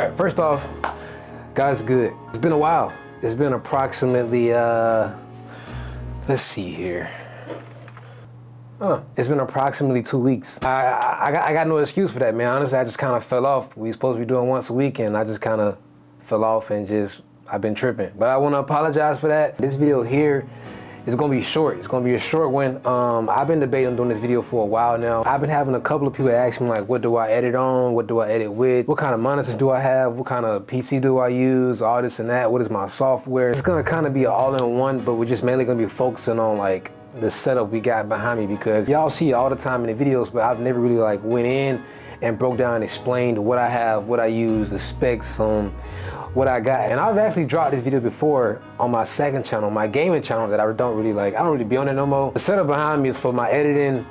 right, first off, God's good. It's been a while. It's been approximately, let's see here. It's been approximately 2 weeks. I got no excuse for that, man. Honestly, I just kind of fell off. We supposed to be doing once a week, and I just kind of fell off and I've been tripping. But I want to apologize for that. This video here is going to be short. It's going to be a short one. I've been debating on doing this video for a while now. I've been having a couple of people ask me, like, what do I edit on? What do I edit with? What kind of monitors do I have? What kind of PC do I use? All this and that. What is my software? It's going to kind of be all-in-one, but we're just mainly going to be focusing on, like, the setup we got behind me, because y'all see it all the time in the videos, but I've never really like went in and broke down and explained what I have, what I use, the specs on what I got. And I've actually dropped this video before on my second channel, my gaming channel, that I don't really be on it no more. The setup behind me is for my editing,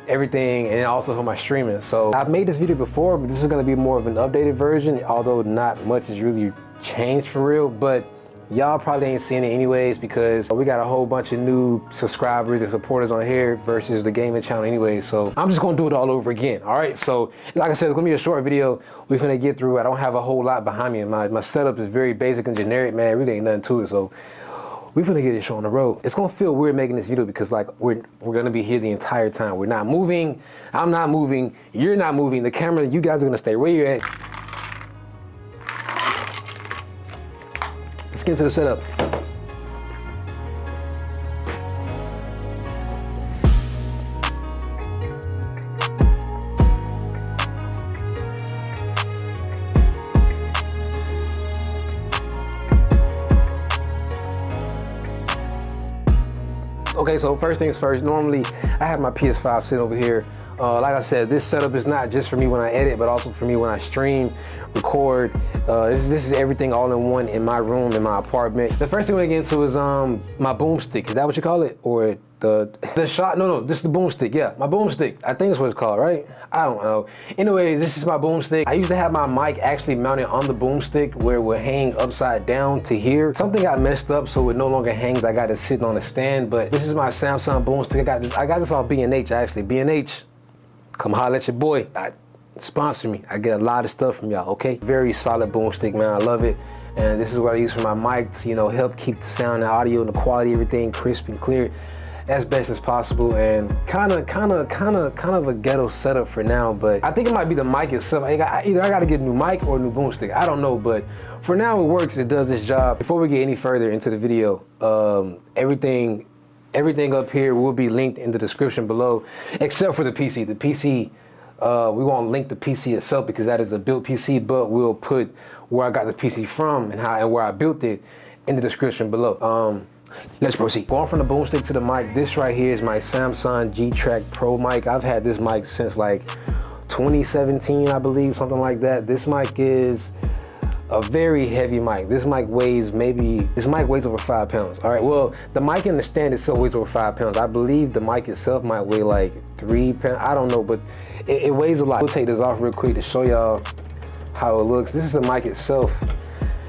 everything, and also for my streaming. So I've made this video before, but this is gonna be more of an updated version, although not much has really changed for real, but y'all probably ain't seeing it anyways, because we got a whole bunch of new subscribers and supporters on here versus the gaming channel anyway. So I'm just gonna do it all over again. All right, so like I said, it's gonna be a short video. We're gonna get through. I don't have a whole lot behind me. My setup is very basic and generic, man. Really ain't nothing to it. So we're gonna get this show on the road. It's gonna feel weird making this video because like we're gonna be here the entire time. We're not moving. I'm not moving. You're not moving. The camera, you guys are gonna stay where you're at. Let's get into the setup. Okay, so first things first, normally I have my PS5 sitting over here. Like I said, this setup is not just for me when I edit, but also for me when I stream, record. This is everything all in one in my room, in my apartment. The first thing we're gonna get into is my boomstick. Is that what you call it? Or the shot? No, this is the boomstick. Yeah, my boomstick. I think that's what it's called, right? I don't know. Anyway, this is my boomstick. I used to have my mic actually mounted on the boomstick where it would hang upside down to here. Something got messed up, so it no longer hangs. I got it sitting on a stand, but this is my Samsung boomstick. I got this off B&H actually. B&H. Come holler at your boy. Sponsor me. I get a lot of stuff from y'all, okay? Very solid boomstick, man. I love it. And this is what I use for my mic to, help keep the sound, the audio, and the quality, everything crisp and clear as best as possible. And kind of a ghetto setup for now, but I think it might be the mic itself. Either I got to get a new mic or a new boomstick. I don't know, but for now it works. It does its job. Before we get any further into the video, everything up here will be linked in the description below, except for the PC. The PC, we won't link the PC itself because that is a built PC, but we'll put where I got the PC from and where I built it in the description below. Let's proceed. Going from the boomstick to the mic, this right here is my Samsung G-Track Pro mic. I've had this mic since like 2017, I believe, something like that. This mic is a very heavy mic. This mic weighs over 5 pounds. All right, well, the mic and the stand itself weighs over 5 pounds. I believe the mic itself might weigh like 3 pounds. I don't know, but it weighs a lot. We'll take this off real quick to show y'all how it looks. This is the mic itself.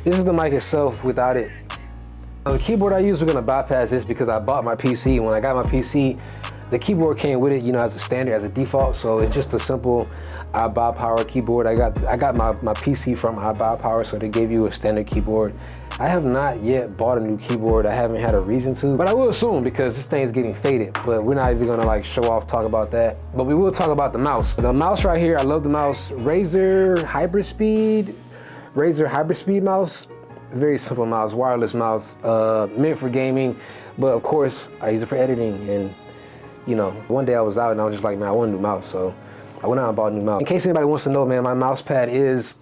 This is the mic itself without it. The keyboard I use, we're gonna bypass this because I bought my PC. When I got my PC, the keyboard came with it, as a standard, as a default. So it's just a simple iBuyPower keyboard. I got my PC from iBuyPower, so they gave you a standard keyboard. I have not yet bought a new keyboard. I haven't had a reason to, but I will soon because this thing's getting faded. But we're not even gonna like show off, talk about that. But we will talk about the mouse. The mouse right here, I love the mouse. Razer Hybrid Speed mouse. Very simple mouse, wireless mouse, meant for gaming. But of course, I use it for editing. And one day I was out and I was just like, man, I want a new mouse. So I went out and bought a new mouse. In case anybody wants to know, man, my mouse pad is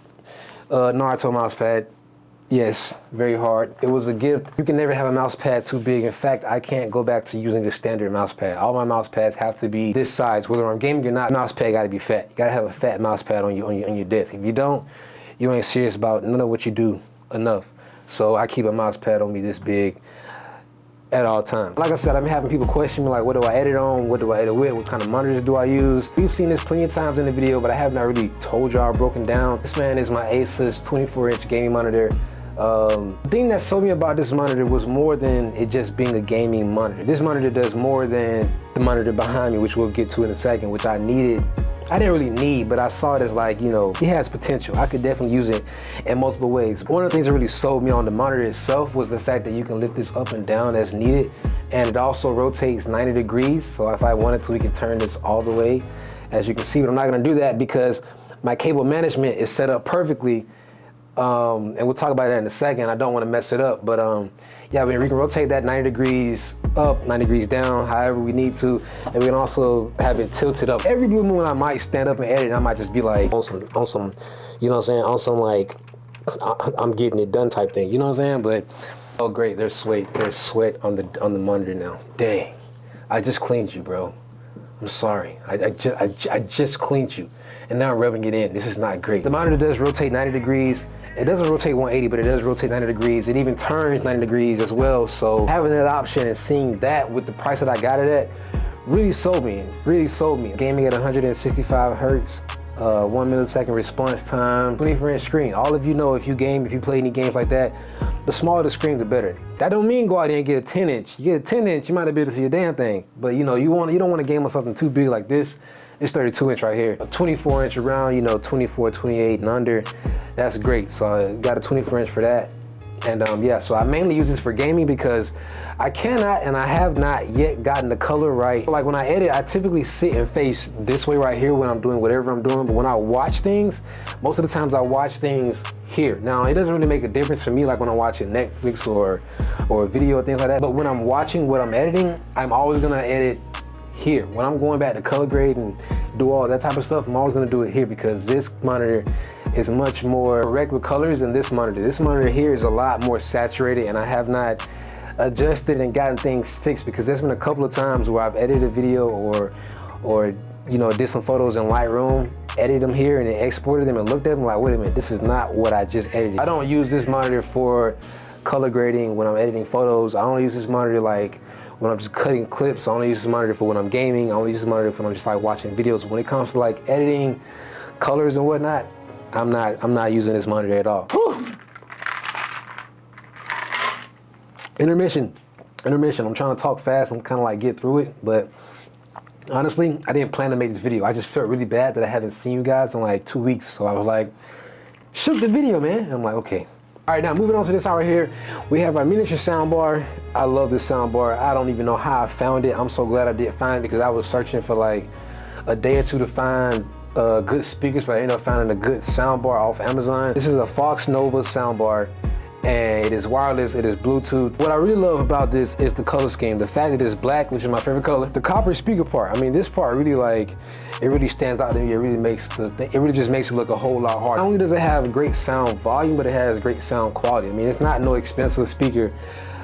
Naruto mouse pad. Yes, very hard. It was a gift. You can never have a mouse pad too big. In fact, I can't go back to using the standard mouse pad. All my mouse pads have to be this size. Whether I'm gaming or not, mouse pad gotta be fat. You gotta have a fat mouse pad on your desk. If you don't, you ain't serious about none of what you do enough. So I keep a mouse pad on me this big at all times. Like I said, I'm having people question me like, what do I edit on? What do I edit with? What kind of monitors do I use? You've seen this plenty of times in the video, but I have not really told y'all broken down. This man is my Asus 24-inch gaming monitor. The thing that sold me about this monitor was more than it just being a gaming monitor. This monitor does more than the monitor behind me, which we'll get to in a second, which I needed I didn't really need, but I saw it as like, you know, it has potential. I could definitely use it in multiple ways. One of the things that really sold me on the monitor itself was the fact that you can lift this up and down as needed. And it also rotates 90 degrees. So if I wanted to, we can turn this all the way, as you can see, but I'm not gonna do that because my cable management is set up perfectly. And we'll talk about that in a second. I don't wanna mess it up, but yeah, we can rotate that 90 degrees up, 90 degrees down, however we need to. And we can also have it tilted up. Every blue moon I might stand up and edit, and I might just be like on some, you know what I'm saying? On some like, I'm getting it done type thing, you know what I'm saying? But, oh great, there's sweat on the monitor now. Dang, I just cleaned you, bro. I'm sorry, I just cleaned you. And now I'm rubbing it in. This is not great. The monitor does rotate 90 degrees. It doesn't rotate 180, but it does rotate 90 degrees. It even turns 90 degrees as well. So having that option and seeing that with the price that I got it at really sold me, Gaming at 165 hertz, 1 millisecond response time, 24-inch screen. All of you know, if you play any games like that, the smaller the screen, the better. That don't mean go out there and get a 10-inch. You get a 10-inch, you might not be able to see a damn thing. But you know, you don't want to game on something too big like this. It's 32-inch right here. A 24-inch around, you know, 24, 28 and under. That's great. So I got a 24-inch for that. And yeah, so I mainly use this for gaming because I cannot and I have not yet gotten the color right. Like when I edit, I typically sit and face this way right here when I'm doing whatever I'm doing. But when I watch things, most of the times I watch things here. Now, it doesn't really make a difference for me like when I'm watching Netflix or a video or things like that. But when I'm watching what I'm editing, I'm always gonna edit here. When I'm going back to color grade and do all that type of stuff, I'm always gonna do it here because this monitor is much more correct with colors than this monitor. This monitor here is a lot more saturated, and I have not adjusted and gotten things fixed because there's been a couple of times where I've edited a video or you know, did some photos in Lightroom, edited them here and then exported them and looked at them like, wait a minute, this is not what I just edited. I don't use this monitor for color grading when I'm editing photos. I only use this monitor like when I'm just cutting clips. I only use this monitor for when I'm gaming. I only use this monitor for when I'm just like watching videos. When it comes to like editing colors and whatnot, I'm not using this monitor at all. Whew. Intermission. I'm trying to talk fast. I'm kind of like get through it, but honestly, I didn't plan to make this video. I just felt really bad that I haven't seen you guys in like 2 weeks. So I was like, shoot the video, man. And I'm like, okay. All right, now moving on to this hour here, we have our miniature soundbar. I love this soundbar. I don't even know how I found it. I'm so glad I did find it because I was searching for like a day or two to find good speakers, but I ended up finding a good soundbar off Amazon. This is a Fox Nova soundbar, and it is wireless, it is Bluetooth. What I really love about this is the color scheme. The fact that it's black, which is my favorite color. The copper speaker part, I mean, this part really like, it really stands out to me. It really makes it really just makes it look a whole lot harder. Not only does it have great sound volume, but it has great sound quality. I mean, it's not no expensive speaker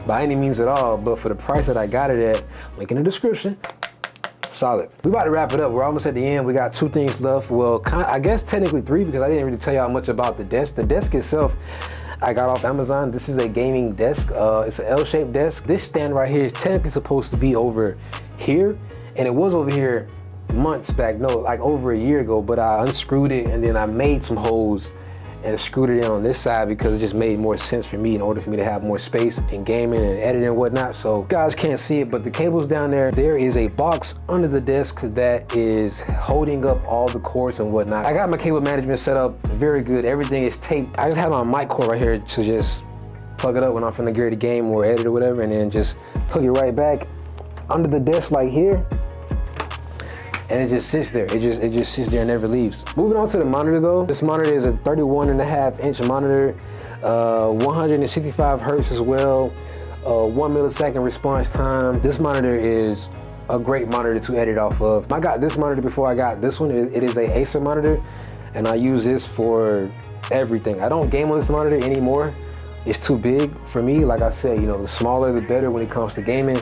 by any means at all, but for the price that I got it at, link in the description. Solid. We about to wrap it up. We're almost at the end. We got 2 things left. Well, I guess technically 3 because I didn't really tell y'all much about the desk. The desk itself, I got off Amazon. This is a gaming desk. It's an L-shaped desk. This stand right here is technically supposed to be over here, and it was over here months back. No, like over a year ago, but I unscrewed it and then I made some holes and screwed it in on this side because it just made more sense for me in order for me to have more space in gaming and editing and whatnot. So you guys can't see it, but the cable's down there. There is a box under the desk that is holding up all the cords and whatnot. I got my cable management set up very good. Everything is taped. I just have my mic cord right here to just plug it up when I'm finna get ready to game or edit or whatever, and then just hook it right back under the desk like here. And it just sits there. It just sits there and never leaves. Moving on to the monitor though. This monitor is a 31.5-inch monitor, 165 hertz as well, 1 millisecond response time. This monitor is a great monitor to edit off of. I got this monitor before I got this one. It is a Acer monitor, and I use this for everything. I don't game on this monitor anymore. It's too big for me. Like I said, you know, the smaller the better when it comes to gaming.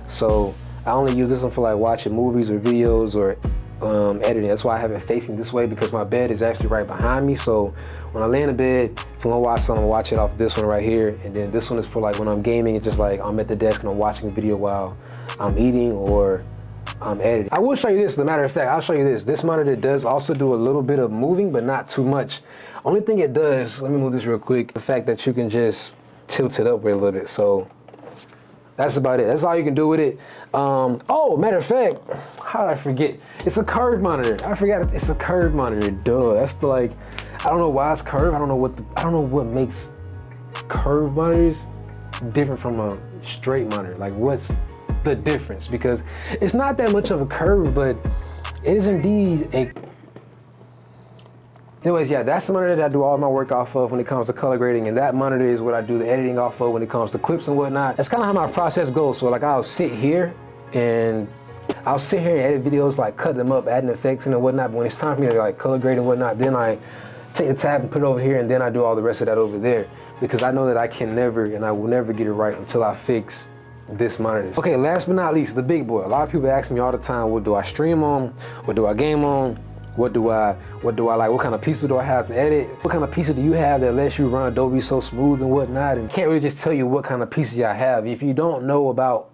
So I only use this one for like watching movies or videos or editing. That's why I have it facing this way, because my bed is actually right behind me. So when I lay in the bed, if I'm gonna watch something, I watch it off this one right here. And then this one is for like when I'm gaming, it's just like I'm at the desk and I'm watching a video while I'm eating or I'm editing. I will show you this, as a matter of fact, I'll show you this. This monitor does also do a little bit of moving, but not too much. Only thing it does, let me move this real quick, the fact that you can just tilt it upward a little bit. So That's about it. That's all you can do with it. Oh, matter of fact, how did I forget? It's a curved monitor. I forgot it's a curved monitor. Duh. That's the like. I don't know why it's curved. I don't know what makes curved monitors different from a straight monitor. Like, what's the difference? Because it's not that much of a curve, but it is indeed a. Anyways, yeah, that's the monitor that I do all my work off of when it comes to color grading, and that monitor is what I do the editing off of when it comes to clips and whatnot. That's kind of how my process goes. So like I'll sit here and edit videos, like cut them up, adding effects and whatnot, but when it's time for me to like color grade and whatnot, then I take the tab and put it over here, and then I do all the rest of that over there, because I know that I can never and I will never get it right until I fix this monitor. Okay, last but not least, the big boy. A lot of people ask me all the time, what do I stream on? What do I game on? What do I like? What kind of pieces do I have to edit? What kind of pieces do you have that lets you run Adobe so smooth and whatnot? And can't really just tell you what kind of pieces I have. If you don't know about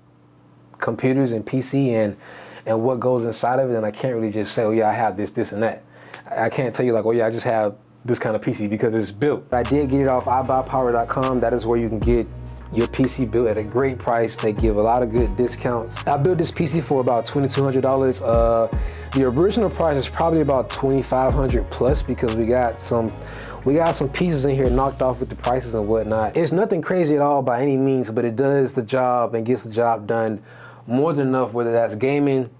computers and PC and what goes inside of it, then I can't really just say, oh yeah, I have this, this, and that. I can't tell you like, oh yeah, I just have this kind of PC because it's built. I did get it off iBuyPower.com. That is where you can get your PC built at a great price. They give a lot of good discounts. I built this PC for about $2,200. The original price is probably about $2,500 plus, because we got some pieces in here knocked off with the prices and whatnot. It's nothing crazy at all by any means, but it does the job and gets the job done more than enough, whether that's gaming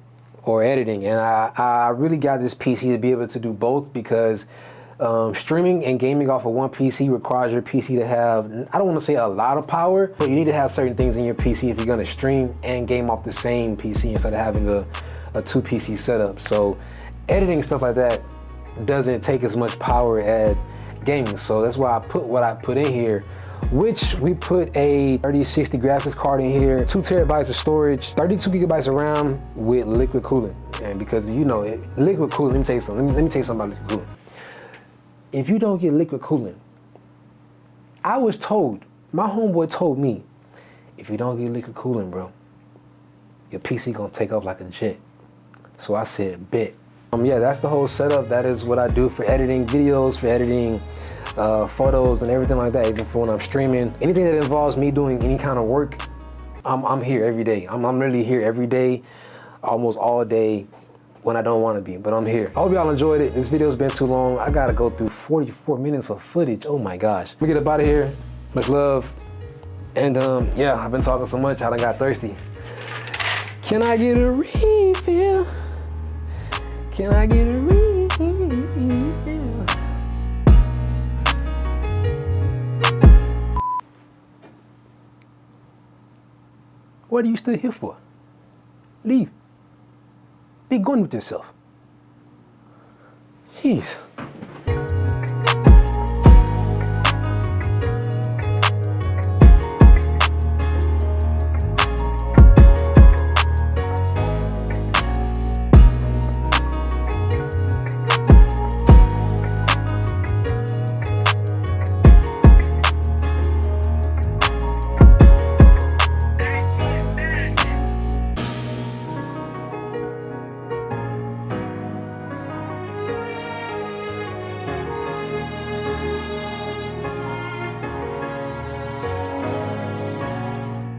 or editing. And I really got this PC to be able to do both, because streaming and gaming off of one PC requires your PC to have, I don't want to say a lot of power, but you need to have certain things in your PC if you're going to stream and game off the same PC instead of having a two PC setup. So editing, stuff like that, doesn't take as much power as gaming. So that's why I put what I put in here, which we put a 3060 graphics card in here, 2 terabytes of storage, 32 gigabytes of RAM with liquid cooling. And because you know, liquid cooling, let me tell you something. Let me tell you something about liquid cooling. If you don't get liquid cooling, I was told, my homeboy told me, if you don't get liquid cooling, bro, your PC gonna take off like a jet. So I said, bet. Yeah, that's the whole setup. That is what I do for editing videos, for editing photos and everything like that, even for when I'm streaming. Anything that involves me doing any kind of work, I'm here every day. I'm literally here every day, almost all day, when I don't want to be, but I'm here. I hope y'all enjoyed it. This video's been too long. I gotta go through 44 minutes of footage. Oh my gosh. Let me get up out of here. Much love. And yeah, I've been talking so much, I done got thirsty. Can I get a refill? Can I get a refill? What are you still here for? Leave. Be gone with yourself. Jeez.